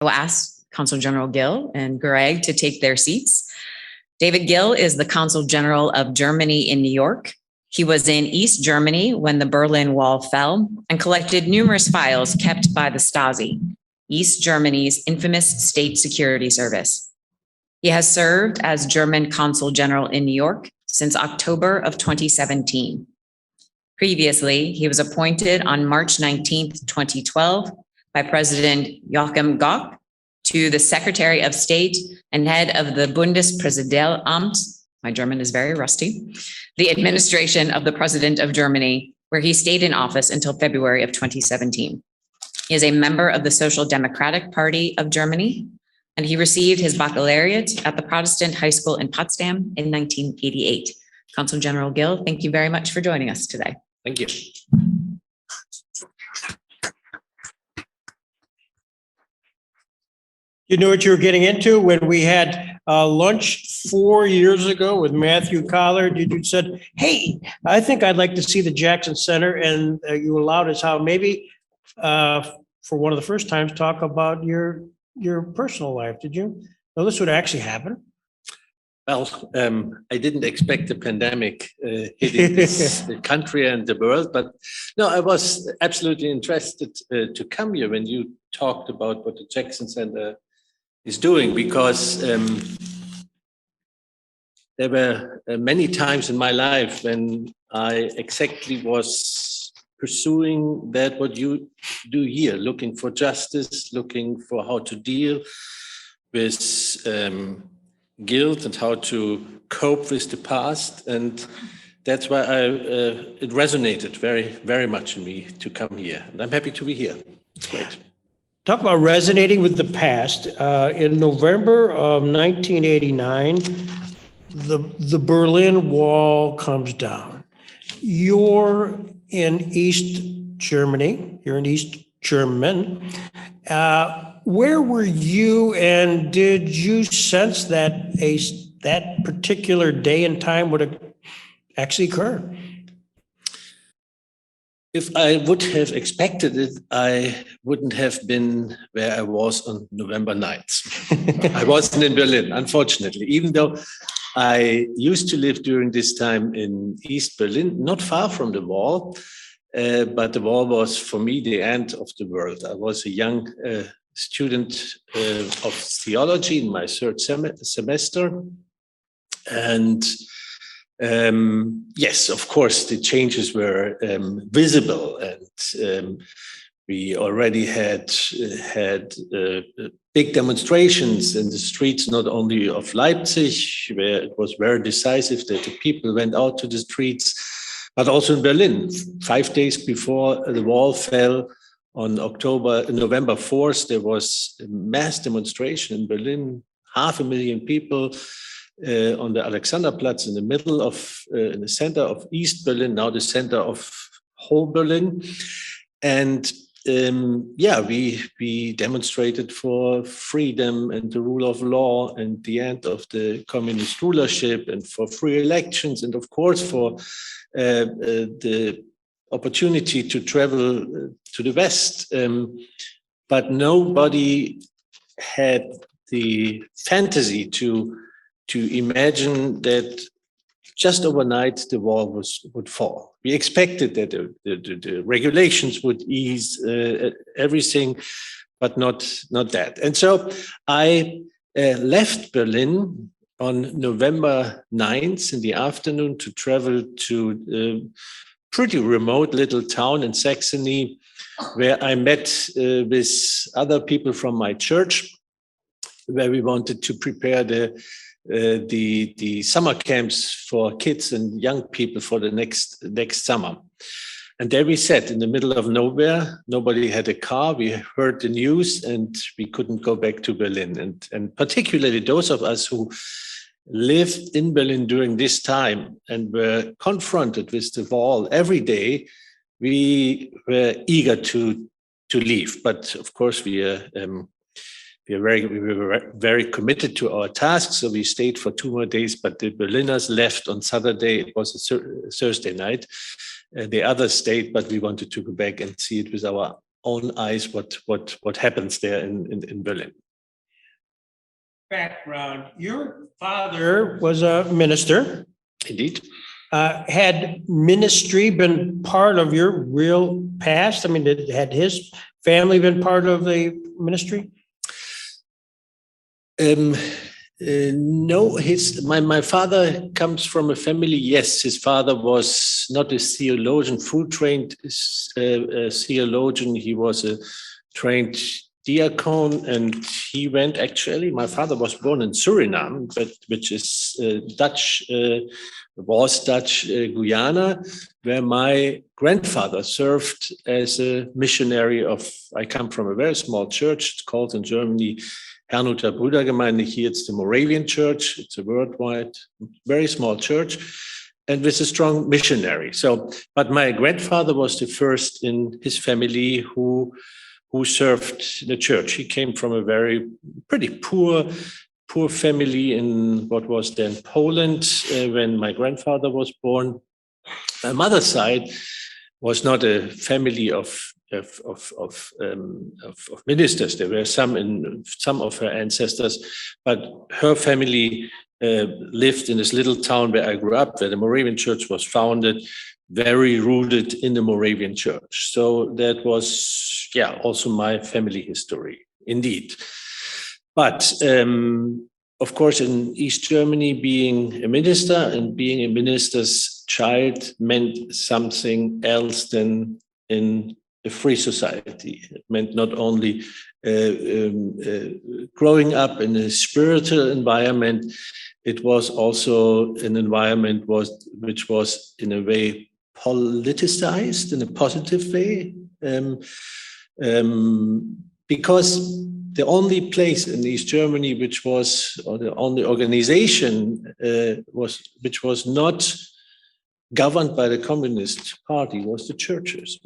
I will ask Consul General Gill and Greg to take their seats. David Gill is the Consul General of Germany in New York. He was in East Germany when the Berlin Wall fell and collected numerous files kept by the Stasi, East Germany's infamous state security service. He has served as German Consul General in New York since October of 2017. Previously, he was appointed on March 19, 2012, by President Joachim Gauck to the Secretary of State and head of the Bundespräsidialamt, my German is very rusty, the administration of the President of Germany, where he stayed in office until February of 2017. He is a member of the Social Democratic Party of Germany, and he received his baccalaureate at the Protestant High School in Potsdam in 1988. Consul General Gill, thank you very much for joining us today. Thank you. You knew what you were getting into when we had lunch 4 years ago with Matthew Collard. You said, hey, I think I'd like to see the Jackson Center. And you allowed us how maybe for one of the first times talk about your personal life. Did you know this would actually happen? Well, I didn't expect the pandemic hitting this country and the world, but no, I was absolutely interested to come here when you talked about what the Jackson Center is doing, because there were many times in my life when I exactly was pursuing that what you do here, looking for justice, looking for how to deal with guilt and how to cope with the past. And that's why it resonated very, very much in me to come here. And I'm happy to be here. It's great. Talk about resonating with the past. In November of 1989, the Berlin Wall comes down. You're in East Germany. You're an East German. Where were you, and did you sense that that particular day and time would actually occur? If I would have expected it, I wouldn't have been where I was on November 9th. I wasn't in Berlin, unfortunately, even though I used to live during this time in East Berlin, not far from the wall, but the wall was, for me, the end of the world. I was a young student of theology in my third semester. And yes, of course, the changes were visible, and we already had big demonstrations in the streets, not only of Leipzig, where it was very decisive that the people went out to the streets, but also in Berlin. 5 days before the wall fell, on November 4th, there was a mass demonstration in Berlin, 500,000 people on the Alexanderplatz in the middle of, in the center of East Berlin, now the center of whole Berlin. And we demonstrated for freedom and the rule of law and the end of the communist rulership, and for free elections, and of course for the opportunity to travel to the West. But nobody had the fantasy to imagine that just overnight the wall would fall. We expected that the regulations would ease everything, but not that. And so I left Berlin on November 9th in the afternoon to travel to pretty remote little town in Saxony, where I met with other people from my church, where we wanted to prepare the summer camps for kids and young people for the next summer. And there we sat in the middle of nowhere. Nobody had a car. We heard the news and we couldn't go back to Berlin. And particularly those of us who lived in Berlin during this time and were confronted with the wall every day, we were eager to leave. But of course, we were very committed to our task, so we stayed for 2 more days. But the Berliners left on Saturday. It was a Thursday night. The others stayed, but we wanted to go back and see it with our own eyes what happens there in Berlin. Background, your father was a minister. Indeed. Had ministry been part of your real past? I mean, had his family been part of the ministry? No, my father comes from a family. Yes, his father was not a theologian, full trained theologian. He was a trained diacon, and he went. Actually, my father was born in Suriname, which is Dutch Guyana, where my grandfather served as a missionary I come from a very small church. It's called in Germany Herrnhuter Brüdergemeinde. Here it's the Moravian Church. It's a worldwide, very small church, and with a strong missionary. So, but my grandfather was the first in his family who served the church. He came from a pretty poor family in what was then Poland when my grandfather was born. My mother's side was not a family of ministers. There were some of her ancestors, but her family lived in this little town where I grew up, where the Moravian Church was founded, very rooted in the Moravian Church. So that was, also my family history, indeed. But of course, in East Germany, being a minister and being a minister's child meant something else than in a free society. It meant not only growing up in a spiritual environment, it was also an environment which was in a way politicized in a positive way, because the only place in East Germany or the only organization which was not governed by the Communist Party were the churches.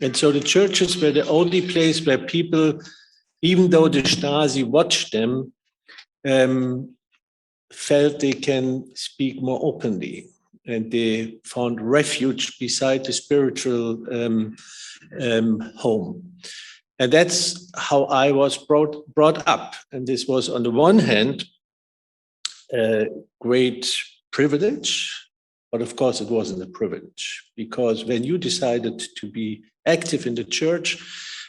And so the churches were the only place where people, even though the Stasi watched them, felt they can speak more openly. And they found refuge beside the spiritual home. And that's how I was brought up. And this was, on the one hand, a great privilege. But of course, it wasn't a privilege, because when you decided to be active in the church,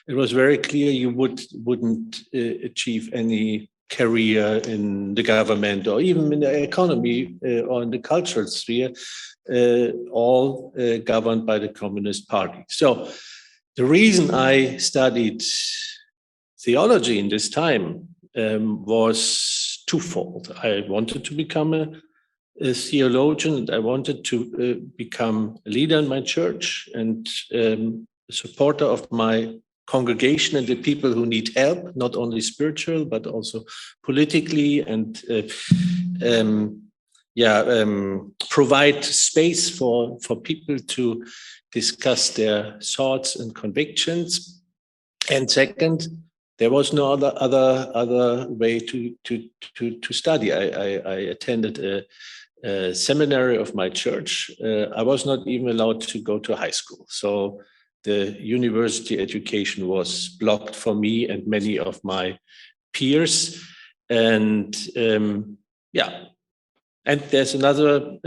it was very clear you wouldn't achieve any career in the government or even in the economy or in the cultural sphere, all governed by the Communist Party. So the reason I studied theology in this time was twofold. I wanted to become a theologian, and I wanted to become a leader in my church and a supporter of my congregation and the people who need help, not only spiritual, but also politically, and provide space for people to discuss their thoughts and convictions. And second, there was no other way to study. I attended a seminary of my church. I was not even allowed to go to high school. So the university education was blocked for me and many of my peers. And and there's another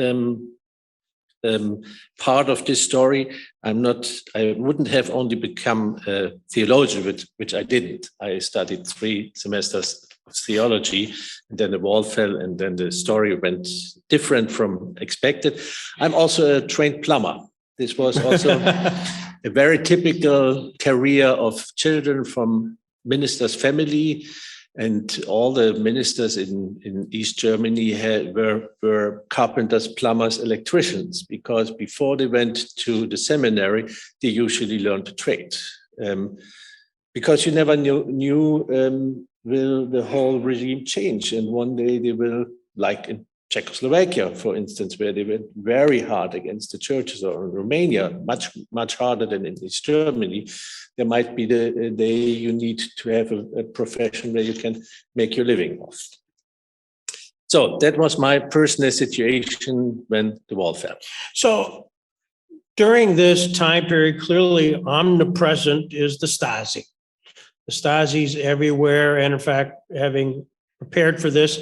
part of this story. I wouldn't have only become a theologian, which I didn't. I studied 3 semesters of theology, and then the wall fell, and then the story went different from expected. I'm also a trained plumber. This was also a very typical career of children from ministers' family. And all the ministers in East Germany were carpenters, plumbers, electricians, because before they went to the seminary, they usually learned a trade. Because you never knew will the whole regime change, and one day they will, like in Czechoslovakia, for instance, where they went very hard against the churches, or in Romania, much harder than in East Germany. There might be the day you need to have a profession where you can make your living off. So that was my personal situation when the wall fell. So During this time period, clearly omnipresent is the Stasi. The Stasi's everywhere. And in fact, having prepared for this,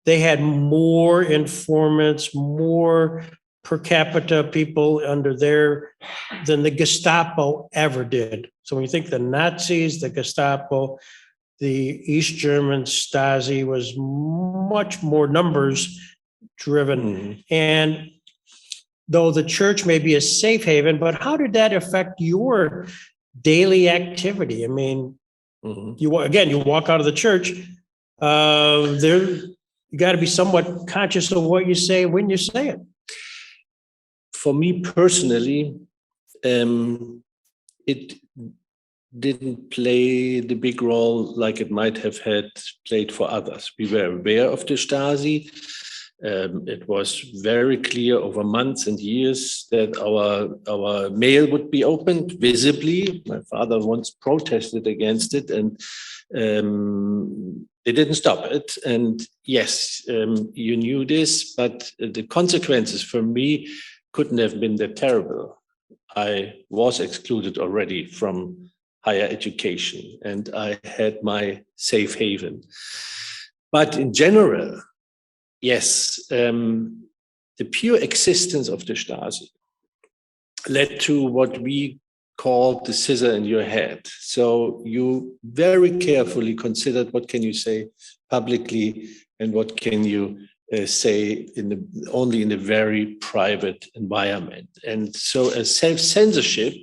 they had more informants, more per capita people under there than the Gestapo ever did. So when you think the Nazis, the Gestapo, the East German Stasi was much more numbers driven. And though the church may be a safe haven, but how did that affect your daily activity? I mean, you walk out of the church, you got to be somewhat conscious of what you say when you say it. For me personally, it didn't play the big role like it might have had played for others. We were aware of the Stasi. It was very clear over months and years that our mail would be opened visibly. My father once protested against it, and they didn't stop it. And yes, you knew this, but the consequences for me couldn't have been that terrible. I was excluded already from higher education, and I had my safe haven. But in general, yes, the pure existence of the Stasi led to what we call the scissor in your head. So you very carefully considered what can you say publicly and what can you say only in a very private environment. And so a self-censorship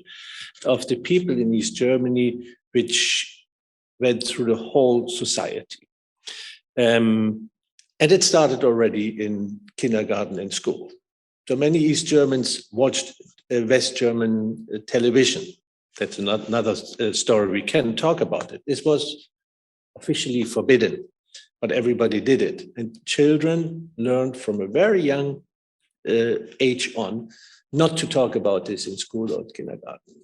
of the people in East Germany, which went through the whole society. And it started already in kindergarten and school. So many East Germans watched West German television. That's another story. We can talk about it. This was officially forbidden, but everybody did it. And children learned from a very young age on not to talk about this in school or kindergarten.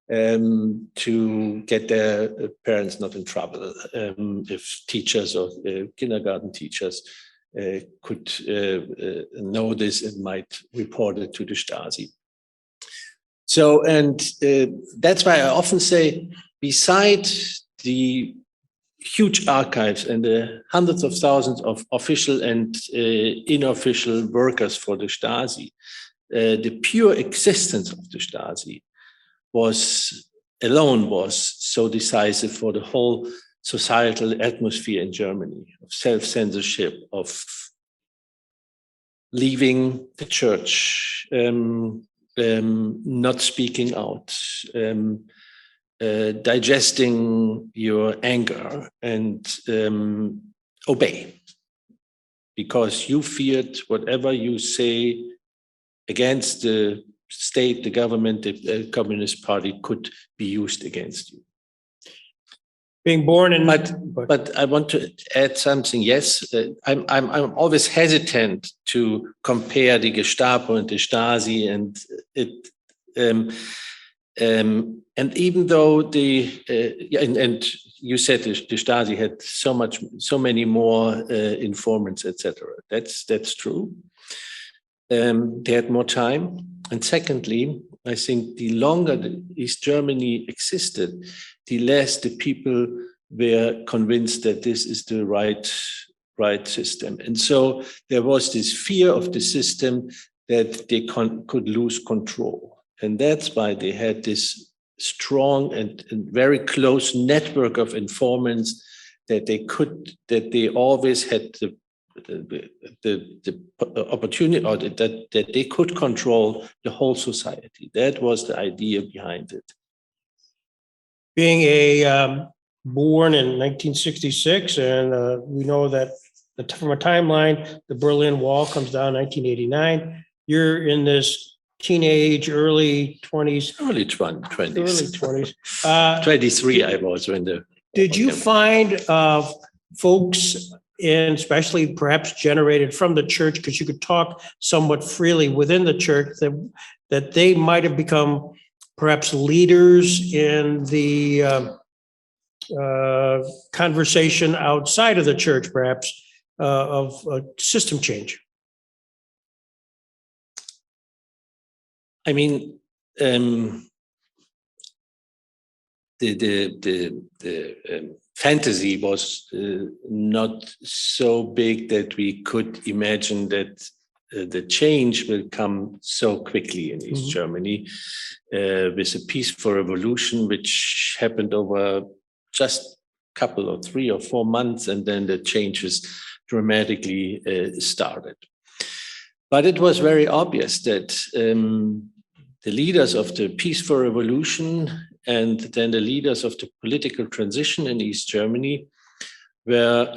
To get their parents not in trouble. If teachers or kindergarten teachers could know this and might report it to the Stasi. So, and that's why I often say, beside the huge archives and the hundreds of thousands of official and unofficial workers for the Stasi, the pure existence of the Stasi was so decisive for the whole societal atmosphere in Germany, of self-censorship, of leaving the church, not speaking out, digesting your anger and obey, because you feared whatever you say against the state, the government, the Communist Party could be used against you. Being born in, but I want to add something. Yes, I'm always hesitant to compare the Gestapo and the Stasi, and it. And even though and you said the Stasi had so many more informants, etc. That's true. They had more time. And secondly, I think the longer East Germany existed, the less the people were convinced that this is the right system. And so there was this fear of the system that they could lose control. And that's why they had this strong and very close network of informants that they always had the opportunity, or that they could control the whole society. That was the idea behind it. Being born in 1966, and we know that from a timeline, the Berlin Wall comes down in 1989. You're in this teenage, early 20s. Early 20s. Early 20s. 23, I was when the... Did you find folks, and especially perhaps generated from the church, because you could talk somewhat freely within the church, that they might have become perhaps leaders in the conversation outside of the church, perhaps, of system change? I mean, the fantasy was not so big that we could imagine that the change will come so quickly in East Germany with a peaceful revolution, which happened over just a couple of 3 or 4 months, and then the changes dramatically started. But it was very obvious that the leaders of the peaceful revolution and then the leaders of the political transition in East Germany were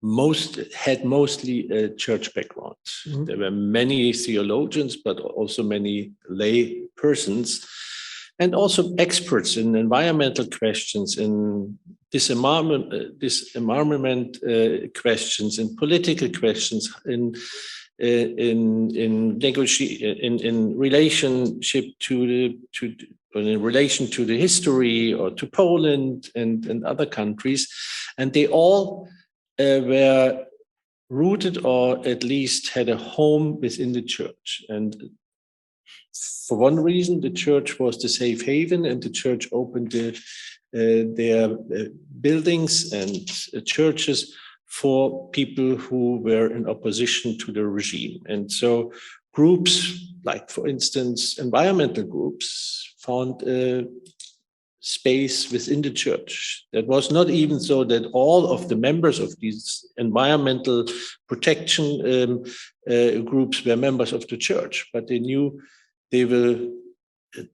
mostly a church background. There were many theologians, but also many lay persons, and also experts in environmental questions, in disarmament questions, in political questions, in relationship in relation to the history or to Poland and other countries, and they all were rooted or at least had a home within the church. And for one reason, the church was the safe haven, and the church opened their buildings and churches for people who were in opposition to the regime. And so groups like, for instance, environmental groups found space within the church. That was not even so that all of the members of these environmental protection groups were members of the church, but they knew they will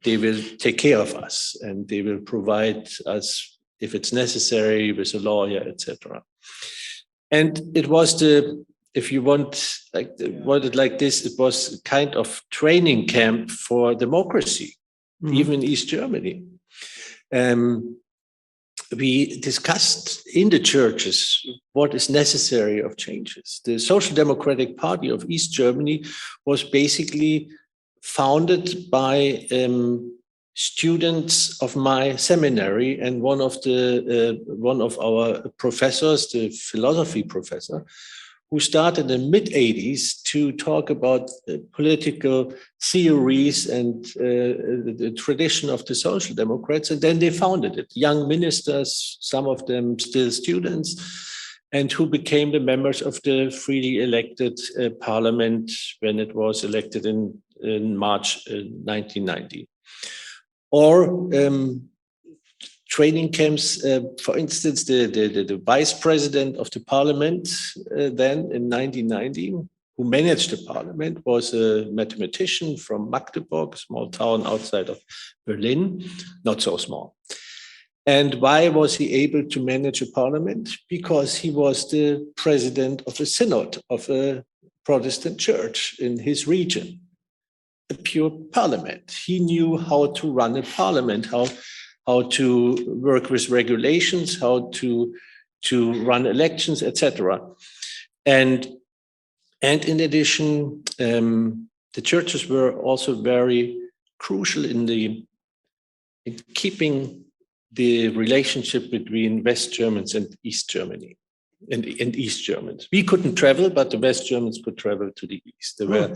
take care of us, and they will provide us, if it's necessary, with a lawyer, etc. And it was if you want it like this, it was a kind of training camp for democracy, even in East Germany. We discussed in the churches what is necessary of changes. The Social Democratic Party of East Germany was basically founded by students of my seminary, and one of our professors, the philosophy professor, who started in the mid-'80s to talk about political theories and the tradition of the Social Democrats. And then they founded it. Young ministers, some of them still students, and who became the members of the freely elected parliament when it was elected in March 1990. Or training camps, for instance, the vice president of the parliament then in 1990, who managed the parliament, was a mathematician from Magdeburg, a small town outside of Berlin, not so small. And why was he able to manage a parliament? Because he was the president of a synod of a Protestant church in his region, a pure parliament. He knew how to run a parliament, how to work with regulations, how to run elections, etc. And in addition, the churches were also very crucial in keeping the relationship between West Germans and East Germany, and East Germans. We couldn't travel, but the West Germans could travel to the East. There were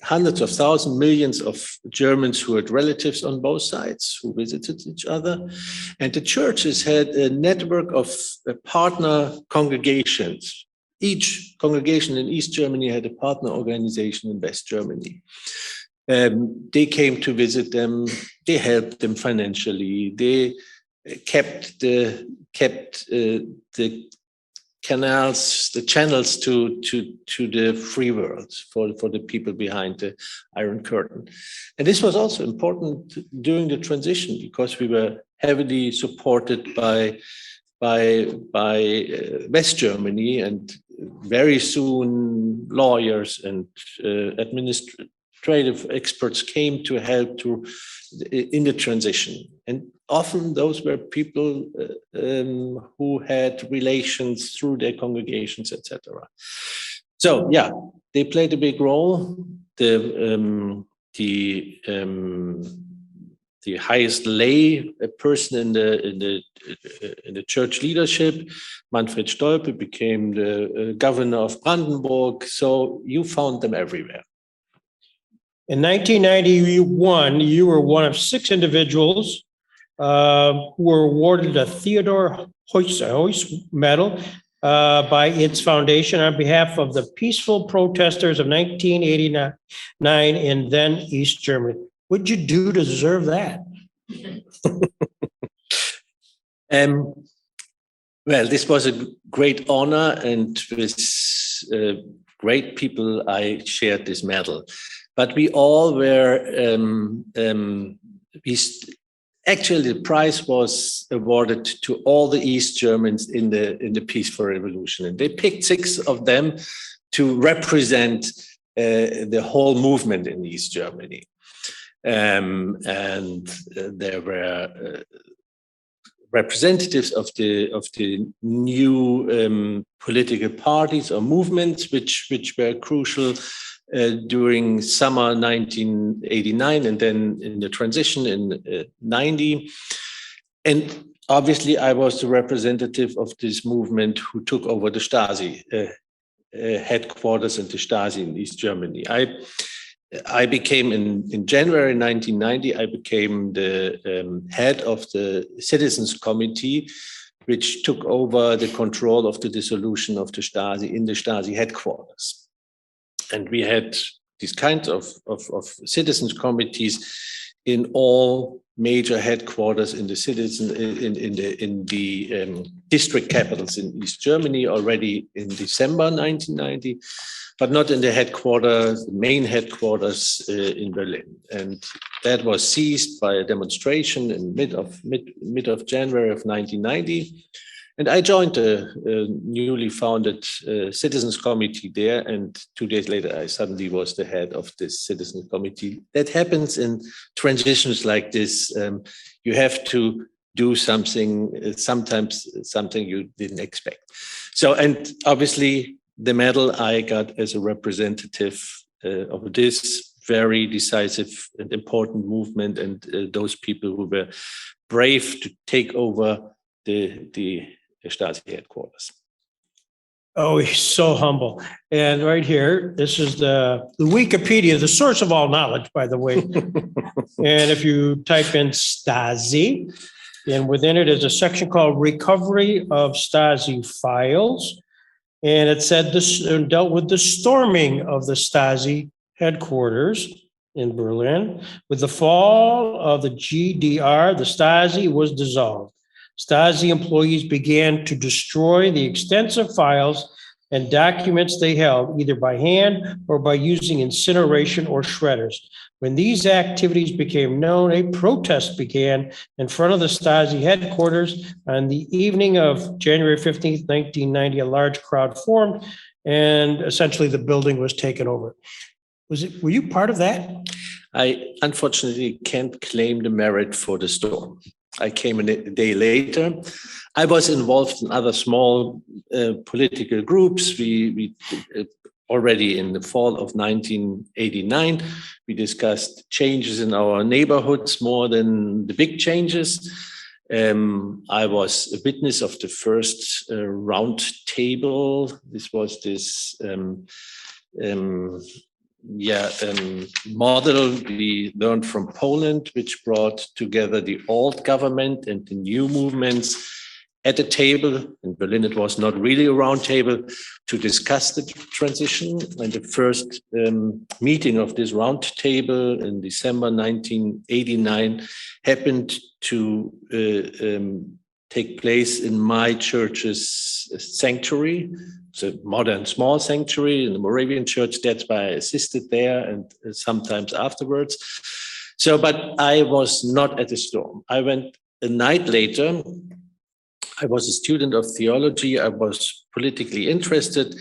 hundreds of thousands, millions of Germans who had relatives on both sides, who visited each other. And the churches had a network of partner congregations. Each congregation in East Germany had a partner organization in West Germany. They came to visit them. They helped them financially. They kept the canals, the channels to the free world for the people behind the Iron Curtain. And this was also important during the transition, because we were heavily supported by West Germany, and very soon lawyers and administrative experts came to help in the transition. And often those were people who had relations through their congregations, etc. So yeah, they played a big role. The highest lay person in the church leadership, Manfred Stolpe, became the governor of Brandenburg. So you found them everywhere. In 1991, you were one of 6 individuals who were awarded a Theodor Heuss Medal by its foundation on behalf of the peaceful protesters of 1989 in then East Germany. What'd you do to deserve that? Well, this was a great honor, and with great people, I shared this medal. But we all were, actually the prize was awarded to all the East Germans in the peaceful revolution. And they picked 6 of them to represent the whole movement in East Germany. And there were representatives of the new political parties or movements, which were crucial during summer 1989 and then in the transition in 90. And obviously I was the representative of this movement who took over the Stasi headquarters in the Stasi in East Germany. I became in January 1990, I became the head of the Citizens Committee, which took over the control of the dissolution of the Stasi in the Stasi headquarters. And we had these kinds of citizens committees in all major headquarters in the district capitals in East Germany already in December 1990. But not in the headquarters, the main headquarters in Berlin. And that was seized by a demonstration in mid of January of 1990. And I joined the newly founded Citizens Committee there. And 2 days later, I suddenly was the head of this Citizens Committee. That happens in transitions like this. You have to do something, sometimes something you didn't expect. So, and obviously, the medal I got as a representative of this very decisive and important movement, and those people who were brave to take over the Stasi headquarters. Oh, he's so humble. And right here, this is the Wikipedia, the source of all knowledge, by the way. And if you type in Stasi, and within it is a section called Recovery of Stasi Files. And it said this dealt with the storming of the Stasi headquarters in Berlin. With the fall of the GDR, the Stasi was dissolved. Stasi employees began to destroy the extensive files and documents they held, either by hand or by using incineration or shredders. When these activities became known, a protest began in front of the Stasi headquarters. On the evening of January 15th, 1990, a large crowd formed, and essentially the building was taken over. Were you part of that? I unfortunately can't claim the merit for the storm. I came a day later. I was involved in other small political groups. We already in the fall of 1989, we discussed changes in our neighborhoods more than the big changes. I was a witness of the first round table. This was this model we learned from Poland, which brought together the old government and the new movements at a table. In Berlin, it was not really a round table to discuss the transition. And the first meeting of this round table in December 1989 happened to take place in my church's sanctuary. It's a modern small sanctuary in the Moravian church. That's why I assisted there and sometimes afterwards. So, but I was not at the storm. I went a night later. I was a student of theology. I was politically interested.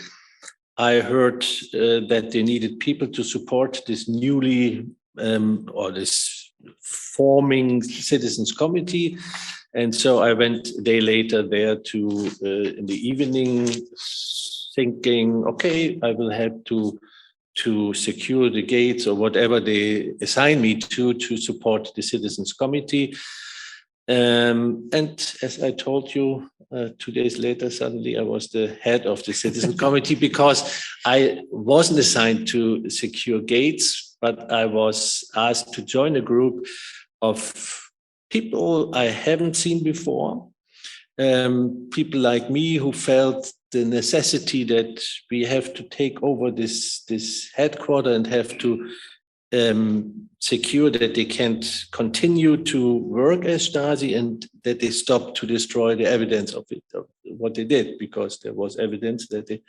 I heard that they needed people to support this newly or this forming citizens committee. And so I went a day later there to, in the evening, thinking, okay, I will help to secure the gates or whatever they assign me to support the citizens committee. And as I told you, 2 days later, suddenly I was the head of the citizen committee because I wasn't assigned to secure gates, but I was asked to join a group of people I haven't seen before. People like me who felt the necessity that we have to take over this headquarters and have to secure that they can't continue to work as Stasi and that they stop to destroy the evidence of it, of what they did, because there was evidence that they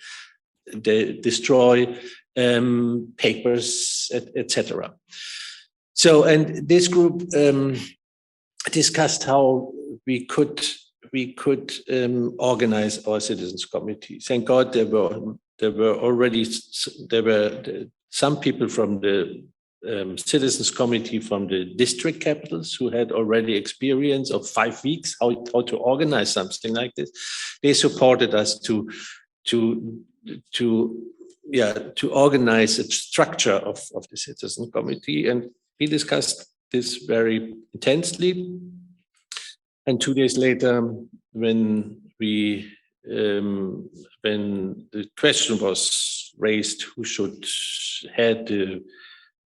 destroy papers, etc. So, and this group discussed how we could organize our citizens committee. Thank God there were some people from the citizens committee from the district capitals who had already experience of 5 weeks how to organize something like this. They supported us to organize a structure of the citizen committee, and we discussed this very intensely. And 2 days later, when the question was raised who should head the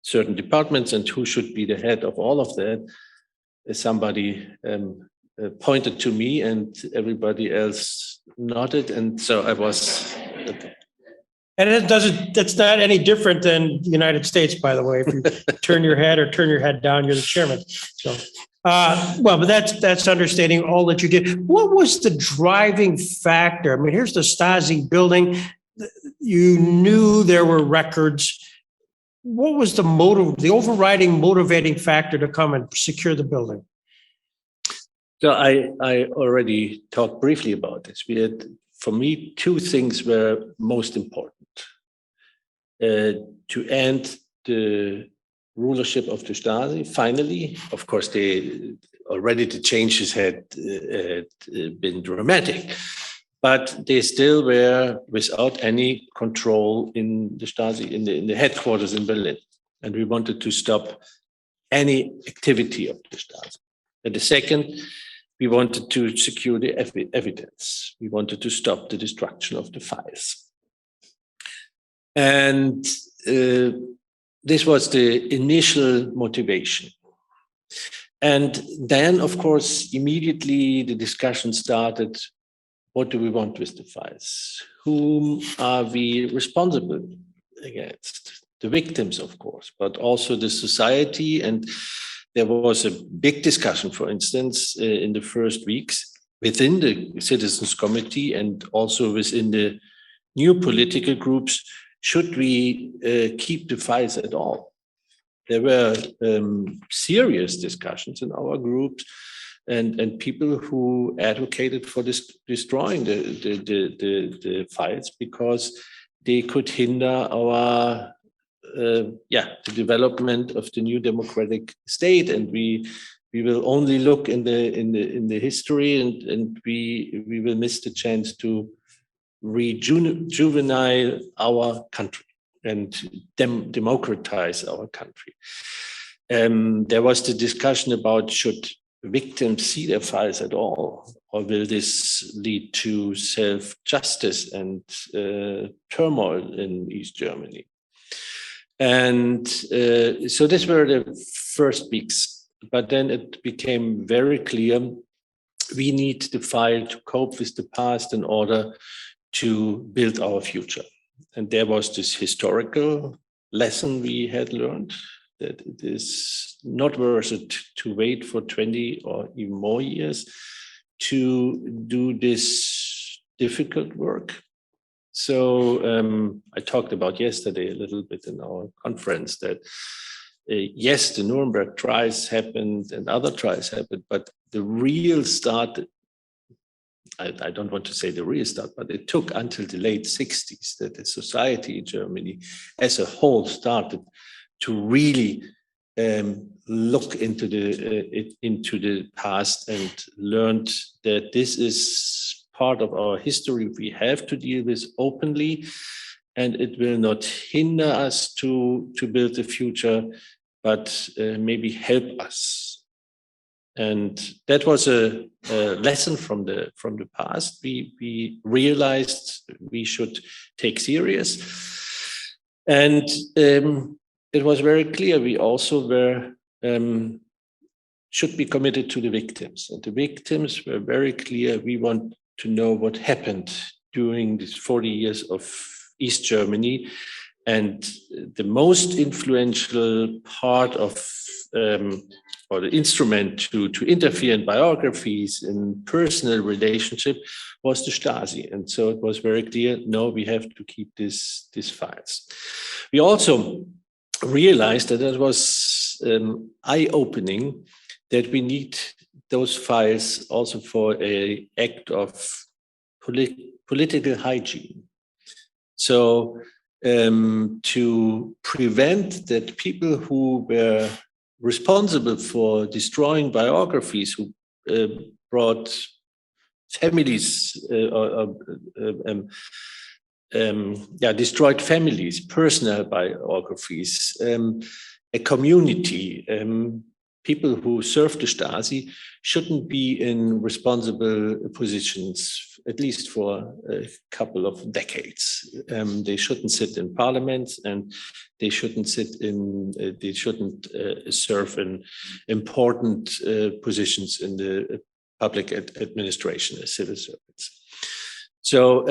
certain departments and who should be the head of all of that, somebody pointed to me and everybody else nodded. And so I was. And that's not any different than the United States, by the way. If you turn your head or turn your head down, you're the chairman. So, but that's understanding all that you did. What was the driving factor? I mean, here's the Stasi building. You knew there were records. What was the motive, the overriding motivating factor to come and secure the building? So I already talked briefly about this. We had, for me, 2 things were most important. To end the rulership of the Stasi, finally. Of course, the changes had been dramatic, but they still were without any control in the Stasi, in the headquarters in Berlin. And we wanted to stop any activity of the Stasi. And the second, we wanted to secure the evidence. We wanted to stop the destruction of the files. And this was the initial motivation. And then, of course, immediately the discussion started. What do we want with the files? Whom are we responsible against? The victims, of course, but also the society. And there was a big discussion, for instance, in the first weeks within the Citizens Committee and also within the new political groups. Should we keep the files at all? There were serious discussions in our groups and people who advocated for destroying the files because they could hinder our the development of the new democratic state, and we will only look in the history and we will miss the chance to rejuvenate our country and democratize our country. There was the discussion about should victims see their files at all, or will this lead to self-justice and turmoil in East Germany? And so these were the first weeks, but then it became very clear we need the file to cope with the past in order to build our future. And there was this historical lesson we had learned that it is not worth it to wait for 20 or even more years to do this difficult work. So I talked about yesterday a little bit in our conference that yes, the Nuremberg trials happened and other trials happened, but the real start, I don't want to say the real start, but it took until the late 60s that the society in Germany as a whole started to really look into the past and learned that this is part of our history we have to deal with openly, and it will not hinder us to build a future, but maybe help us. And that was a lesson from the past. We realized we should take serious, and it was very clear we also were should be committed to the victims. And the victims were very clear. We want to know what happened during these 40 years of East Germany. And the most influential part of, or the instrument to interfere in biographies, in personal relationship, was the Stasi. And so it was very clear, no, we have to keep these files. We also realized that it was eye-opening that we need those files also for an act of political hygiene. So to prevent that people who were responsible for destroying biographies, who brought families, destroyed families, personal biographies, a community, people who served the Stasi shouldn't be in responsible positions, at least for a couple of decades. They shouldn't sit in parliament, and they shouldn't serve in important positions in the public administration as civil servants. So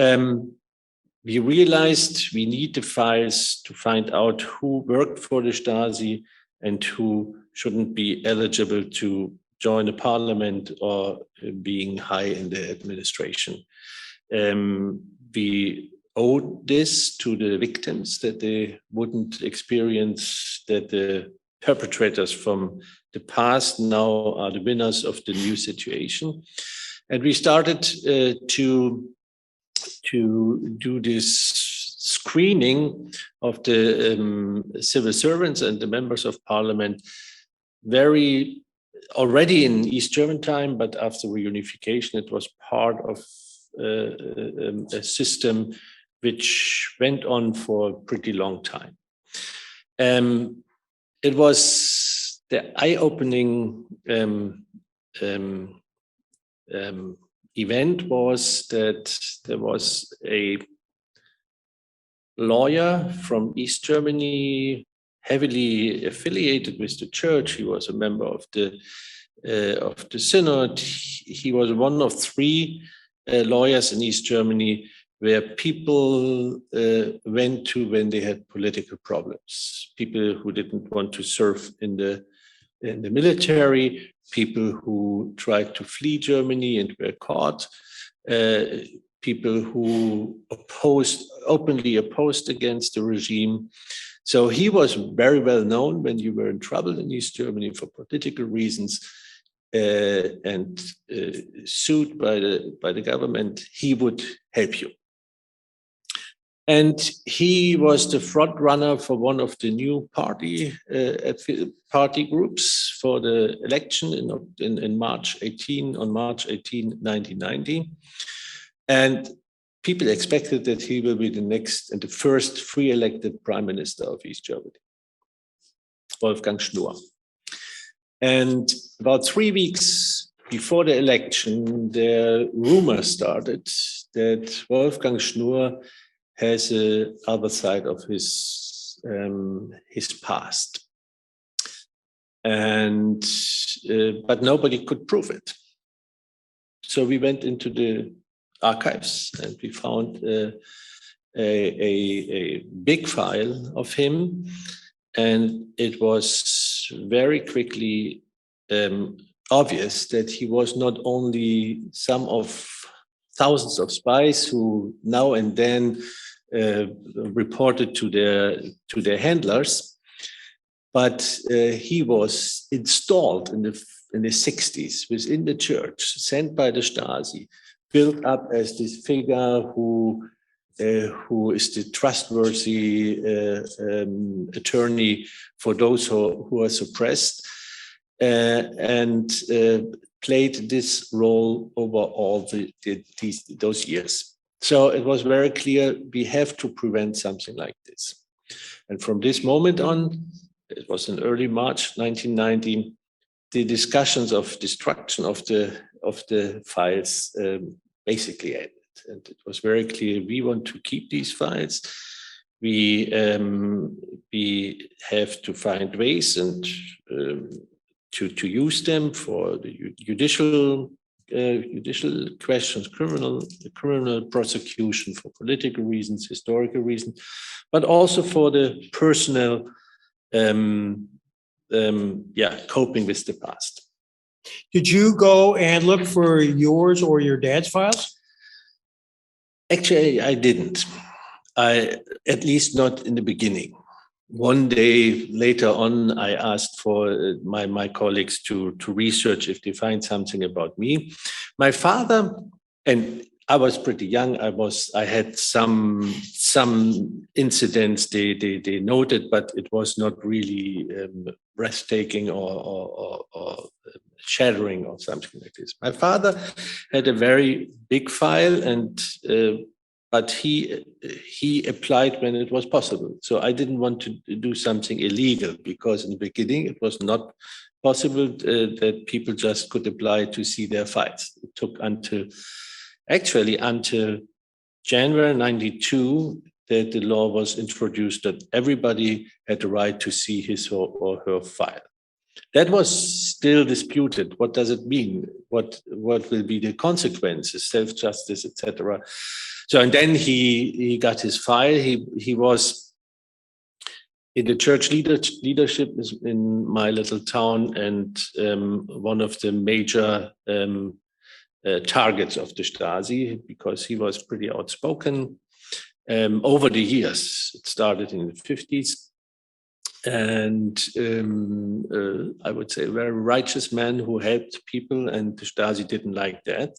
we realized we need the files to find out who worked for the Stasi and who shouldn't be eligible to join the parliament or being high in the administration. We owe this to the victims, that they wouldn't experience that the perpetrators from the past now are the winners of the new situation. And we started to do this screening of the civil servants and the members of parliament already in East German time, but after reunification, it was part of a system which went on for a pretty long time. It was the eye-opening event was that there was a lawyer from East Germany, heavily affiliated with the church. He was a member of the synod. He was one of three lawyers in East Germany where people went to when they had political problems. People who didn't want to serve in the military, people who tried to flee Germany and were caught, people who openly opposed against the regime. So he was very well known when you were in trouble in East Germany for political reasons and sued by the government. He would help you. And he was the front runner for one of the new party groups for the election in March 18, 1990. And people expected that he will be the next and the first free elected prime minister of East Germany, Wolfgang Schnur. And about 3 weeks before the election, the rumor started that Wolfgang Schnur has a other side of his past, and but nobody could prove it. So we went into the archives and we found a big file of him, and it was very quickly obvious that he was not only some of thousands of spies who now and then reported to their handlers, but he was installed in the 60s within the church, sent by the Stasi, built up as this figure who is the trustworthy attorney for those who are suppressed, and played this role over all those years. So it was very clear we have to prevent something like this. And from this moment on, it was in early March 1990, the discussions of destruction of the files basically ended. And it was very clear we want to keep these files. we have to find ways and to use them for the judicial questions, criminal prosecution, for political reasons, historical reasons, but also for the personal coping with the past. Did you go and look for yours or your dad's files? Actually, I didn't. At least not in the beginning. One day later on, I asked for my colleagues to research if they find something about me. My father, and I was pretty young. I had some incidents they noted, but it was not really breathtaking or shattering or something like this. My father had a very big file, and but he applied when it was possible. So I didn't want to do something illegal, because in the beginning it was not possible that people just could apply to see their files. It took until January 92 that the law was introduced that everybody had the right to see his or her file. That was still disputed. What does it mean? What will be the consequences? Self-justice, etc. So, and then he got his file. He was in the church leadership in my little town, and one of the major targets of the Stasi, because he was pretty outspoken over the years. It started in the 50s. And I would say a very righteous man who helped people, and the Stasi didn't like that.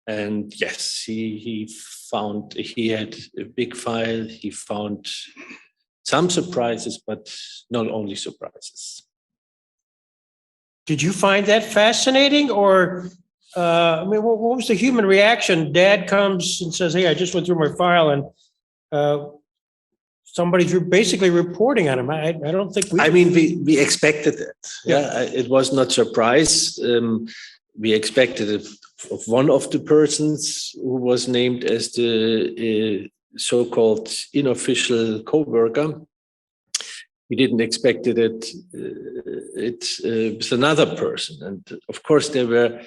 And yes, he had a big file. He found some surprises, but not only surprises. Did you find that fascinating, or what was the human reaction? Dad comes and says, "Hey, I just went through my file, and somebody's basically reporting on him." I don't think we expected it. Yeah, it was not surprise. We expected it of one of the persons who was named as the so-called unofficial co-worker. We didn't expect it was another person. And of course, there were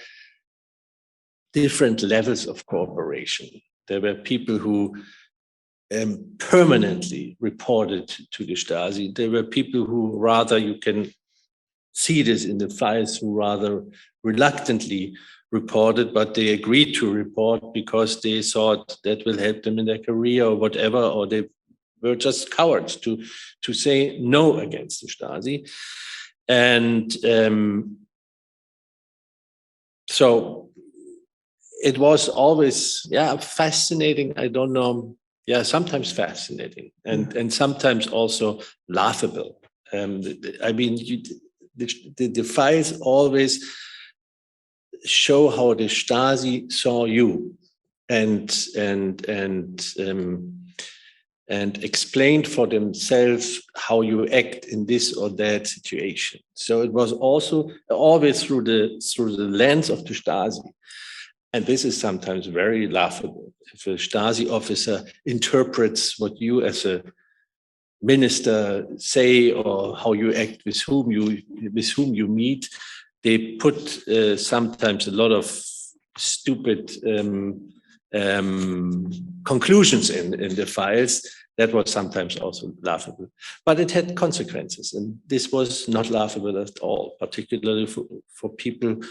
different levels of cooperation. There were people who permanently reported to the Stasi. There were people who rather, you can see this in the files, who rather reluctantly reported, but they agreed to report because they thought that will help them in their career or whatever, or they were just cowards to say no against the Stasi. And so it was always, fascinating. I don't know. Yeah, sometimes fascinating and sometimes also laughable. The files always show how the Stasi saw you and explained for themselves how you act in this or that situation. So it was also always through the lens of the Stasi. And this is sometimes very laughable. If a Stasi officer interprets what you as a minister say, or how you act with whom you meet, they put sometimes a lot of stupid conclusions in the files. That was sometimes also laughable. But it had consequences, and this was not laughable at all, particularly for people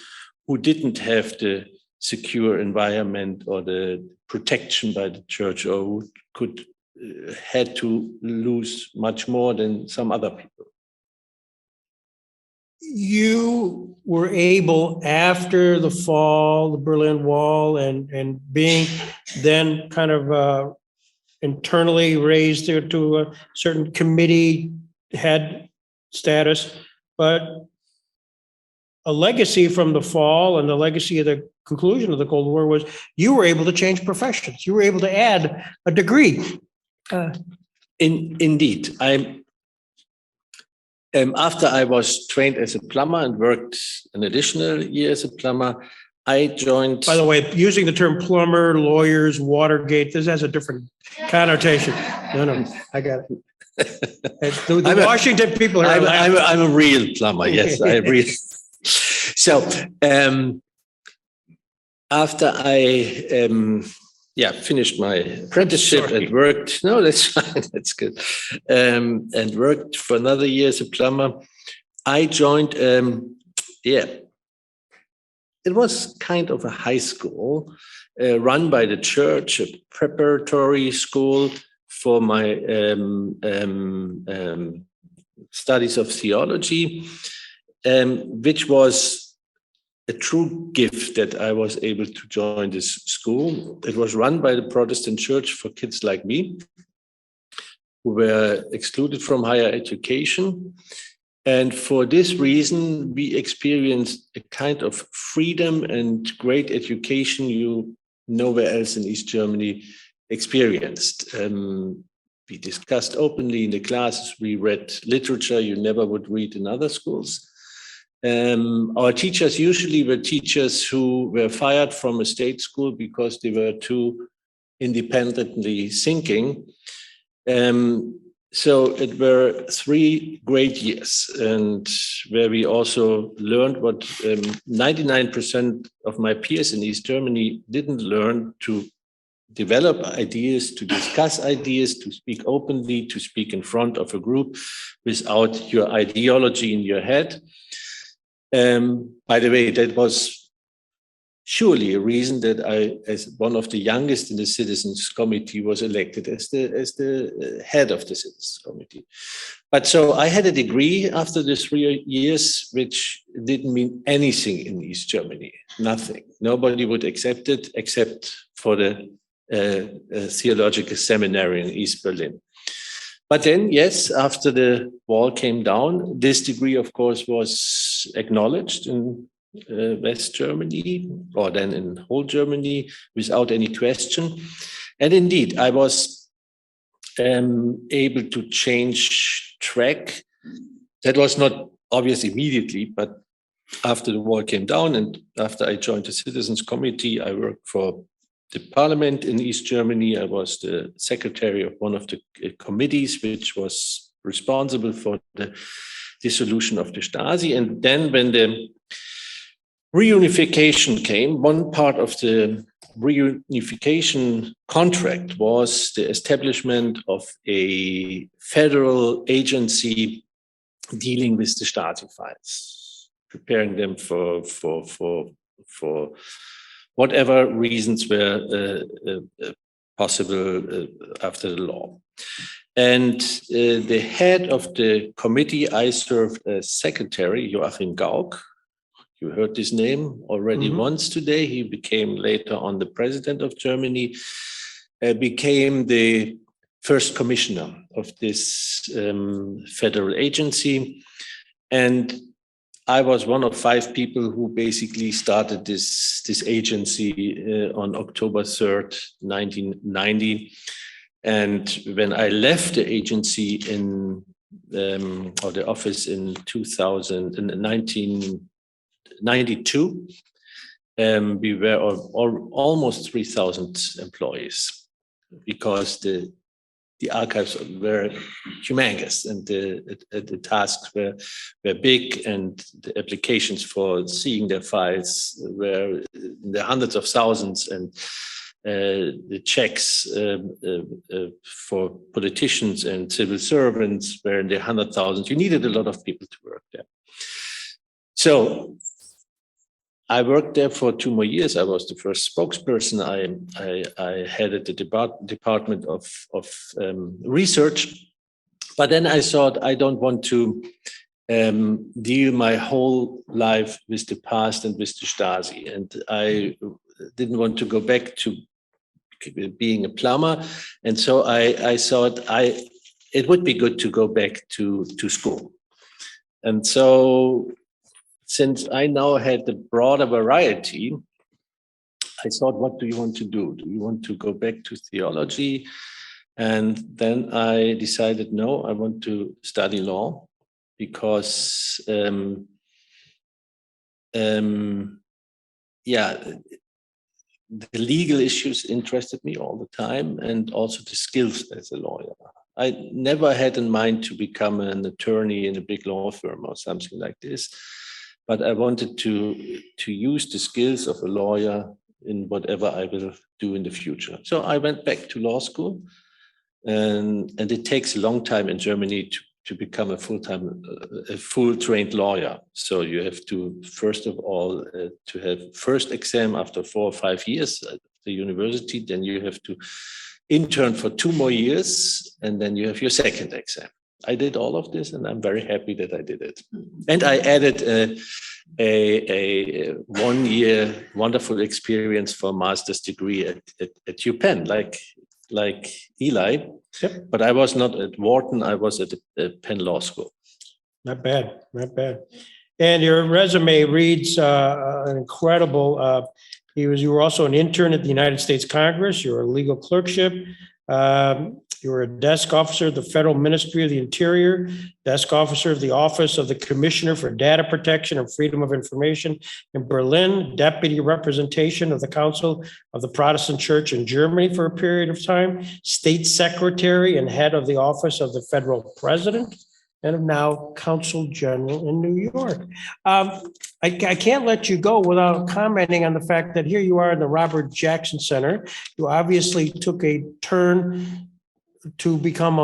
who didn't have the secure environment or the protection by the church, or who had to lose much more than some other people. You were able, after the fall, the Berlin Wall, and being then kind of internally raised to a certain committee head status, but a legacy from the fall and the legacy of the conclusion of the Cold War was you were able to change professions. You were able to add a degree. Indeed. After I was trained as a plumber and worked an additional year as a plumber, I joined. By the way, using the term plumber, lawyers, Watergate, this has a different connotation. No, I got it. The Washington people are laughing. I'm a real plumber. Yes, I really. So after I finished my apprenticeship and worked. No, that's fine. That's good. And worked for another year as a plumber. I joined. It was kind of a high school run by the church, a preparatory school for my studies of theology, which was a true gift that I was able to join this school. It was run by the Protestant church for kids like me, who were excluded from higher education. And for this reason, we experienced a kind of freedom and great education you nowhere else in East Germany experienced. We discussed openly in the classes. We read literature you never would read in other schools. Our teachers usually were teachers who were fired from a state school because they were too independently thinking. So it were 3 great years, and where we also learned what 99% of my peers in East Germany didn't learn: to develop ideas, to discuss ideas, to speak openly, to speak in front of a group without your ideology in your head. By the way, that was surely a reason that I, as one of the youngest in the Citizens Committee, was elected as the head of the Citizens Committee. But so I had a degree after the 3 years, which didn't mean anything in East Germany, nothing. Nobody would accept it except for the theological seminary in East Berlin. But then, yes, after the wall came down, this degree, of course, was acknowledged in West Germany, or then in whole Germany, without any question. And indeed, I was able to change track. That was not obvious immediately, but after the wall came down and after I joined the Citizens Committee, I worked for the parliament in East Germany. I was the secretary of one of the committees, which was responsible for the dissolution of the Stasi. And then when the reunification came, one part of the reunification contract was the establishment of a federal agency dealing with the Stasi files, preparing them for whatever reasons were possible after the law. And the head of the committee I served as secretary, Joachim Gauck. You heard his name already once today. He became later on the president of Germany, became the first commissioner of this federal agency. And I was one of 5 people who basically started this agency on October 3rd, 1990. And when I left the agency or the office in 1992, we were almost 3,000 employees, because the archives were humongous and the tasks were big, and the applications for seeing their files were in the hundreds of thousands, and the checks for politicians and civil servants were in the 100,000s. You needed a lot of people to work there. So I worked there for 2 more years. I was the first spokesperson. I headed the department of research. But then I thought, I don't want to deal my whole life with the past and with the Stasi. And I didn't want to go back to being a plumber. And so I thought it would be good to go back to school. And so, since I now had the broader variety, I thought, what do you want to do? Do you want to go back to theology? And then I decided, no, I want to study law, because the legal issues interested me all the time, and also the skills as a lawyer. I never had in mind to become an attorney in a big law firm or something like this, but I wanted to use the skills of a lawyer in whatever I will do in the future. So I went back to law school, and it takes a long time in Germany to become a full trained lawyer. So you have to, first of all, to have first exam after 4 or 5 years at the university, then you have to intern for 2 more years, and then you have your second exam. I did all of this, and I'm very happy that I did it. And I added a 1 year wonderful experience for a master's degree at UPenn, like Eli. Yep. But I was not at Wharton, I was at Penn Law School. Not bad, not bad. And your resume reads an incredible. You were also an intern at the United States Congress. You were a legal clerkship. You were a desk officer of the Federal Ministry of the Interior, desk officer of the Office of the Commissioner for Data Protection and Freedom of Information in Berlin, deputy representation of the Council of the Protestant Church in Germany for a period of time, state secretary and head of the Office of the Federal President, and now Counsel General in New York. I can't let you go without commenting on the fact that here you are in the Robert Jackson Center. You obviously took a turn to become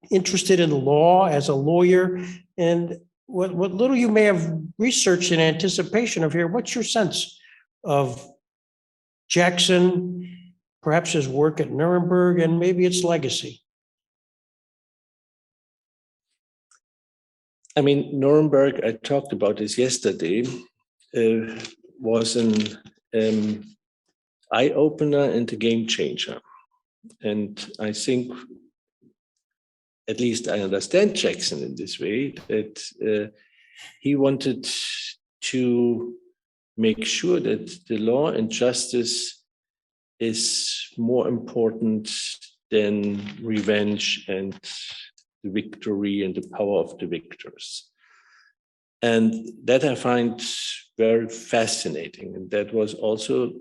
interested in law as a lawyer. And what little you may have researched in anticipation of here, what's your sense of Jackson, perhaps his work at Nuremberg, and maybe its legacy? I mean, Nuremberg, I talked about this yesterday, was an eye-opener and a game changer. And I think, at least I understand Jackson in this way, that he wanted to make sure that the law and justice is more important than revenge and the victory and the power of the victors. And that I find very fascinating. And that was also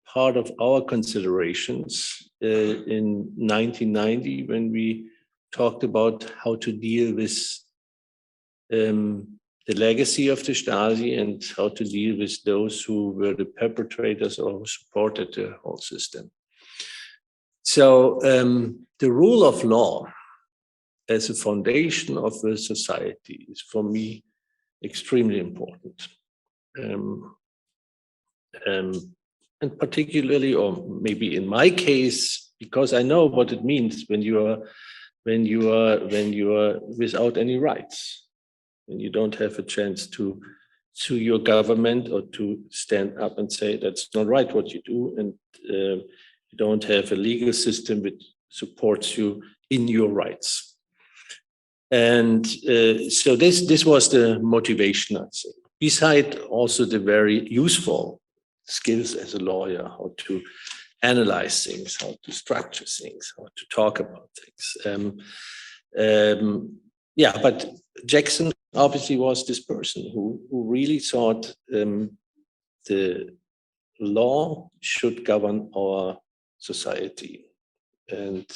part of our considerations in 1990 when we talked about how to deal with the legacy of the Stasi and how to deal with those who were the perpetrators or who supported the whole system. So the rule of law as a foundation of a society is, for me, extremely important. And particularly, or maybe in my case, because I know what it means when you are without any rights, and you don't have a chance to sue your government or to stand up and say that's not right what you do, and you don't have a legal system which supports you in your rights. And so this was the motivation, I'd say. Beside also the very useful skills as a lawyer, how to analyze things, how to structure things, how to talk about things. But Jackson obviously was this person who really thought the law should govern our society. And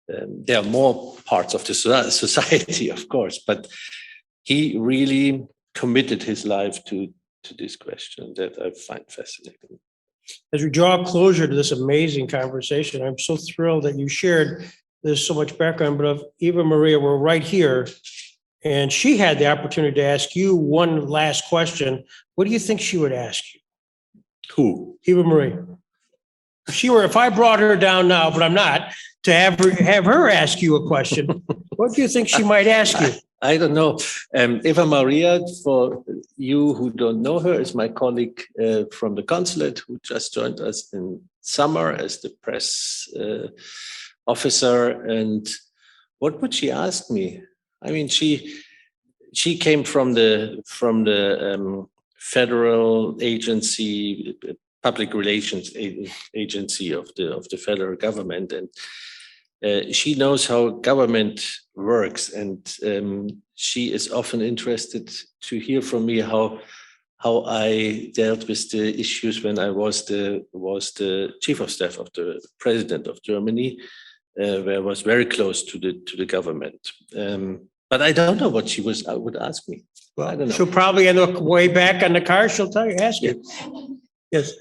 there are more parts of the society, of course, but he really committed his life to this question that I find fascinating. As we draw closure to this amazing conversation, I'm so thrilled that you shared there's so much background, but if Eva Maria were right here and she had the opportunity to ask you one last question, what do you think she would ask you? Who? Eva Maria. If I brought her down now, but I'm not, to have her ask you a question, what do you think she might ask you? I don't know. Eva Maria, for you who don't know her, is my colleague from the consulate who just joined us in summer as the press officer. And what would she ask me? I mean, she came from the federal agency, public relations agency of the federal government, and she knows how government works, and she is often interested to hear from me how how I dealt with the issues when I was the chief of staff of the president of Germany, where I was very close to the government. But I don't know what she would ask me. Well, I don't know. she'll probably end up way back on the car. She'll tell you, ask you. Yes.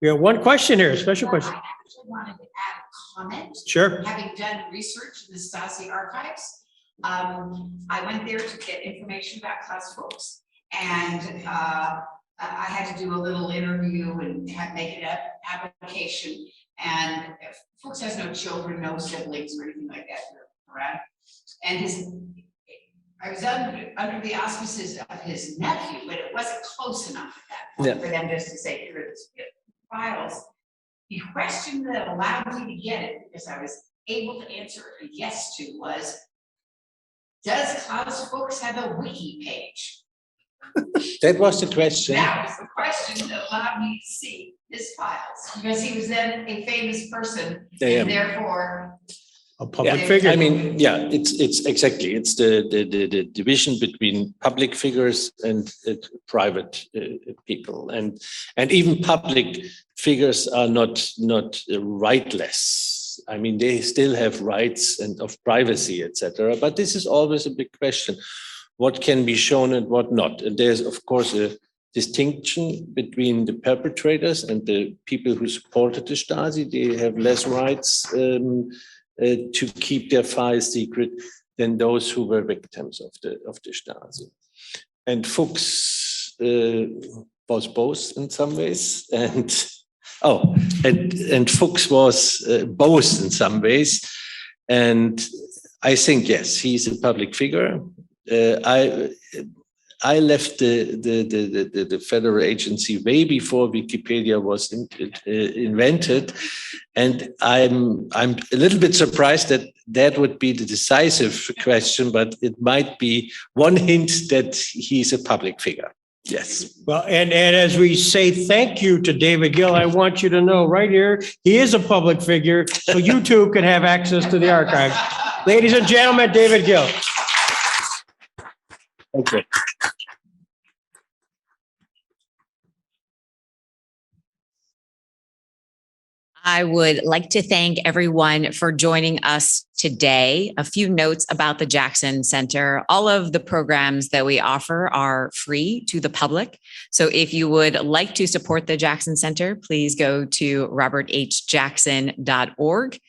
We have one question here, a special question. I actually wanted to add a comment. Sure. Having done research in the Stasi archives, I went there to get information about Klaus Fuchs, and I had to do a little interview and make an application. And Fuchs has no children, no siblings, or anything like that, correct? And I was under the auspices of his nephew, but it wasn't close enough at that point for them just to say, here are the files. The question that allowed me to get it, because I was able to answer a yes to, was, does Klaus Fuchs have a wiki page? That was the question. That was the question that allowed me to see his files, because he was then a famous person, and therefore A public figure. I mean, it's exactly. It's the division between public figures and private people, and even public figures are not rightless. I mean, they still have rights and of privacy, etc. But this is always a big question: what can be shown and what not? And there's, of course, a distinction between the perpetrators and the people who supported the Stasi. They have less rights to keep their files secret than those who were victims of the Stasi. And Fuchs was both in some ways, and Fuchs was both in some ways. And I think, yes, he's a public figure. I left the federal agency way before Wikipedia was invented, and I'm a little bit surprised that would be the decisive question, but it might be one hint that he's a public figure. Yes. Well, and as we say thank you to David Gill, I want you to know right here, he is a public figure, so you too can have access to the archive. Ladies and gentlemen, David Gill. Okay. I would like to thank everyone for joining us today. A few notes about the Jackson Center. All of the programs that we offer are free to the public. So if you would like to support the Jackson Center, please go to roberthjackson.org.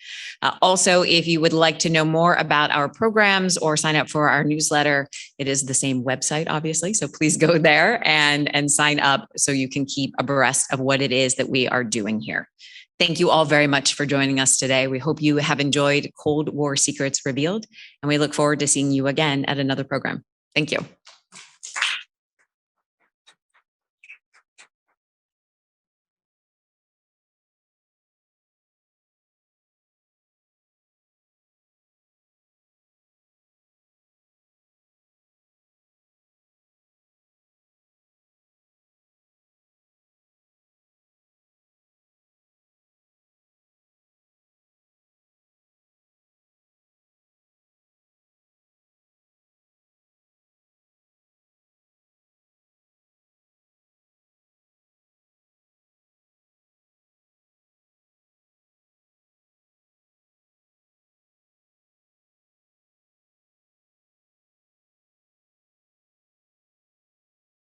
Also, if you would like to know more about our programs or sign up for our newsletter, it is the same website, obviously. So please go there and sign up so you can keep abreast of what it is that we are doing here. Thank you all very much for joining us today. We hope you have enjoyed Cold War Secrets Revealed, and we look forward to seeing you again at another program. Thank you.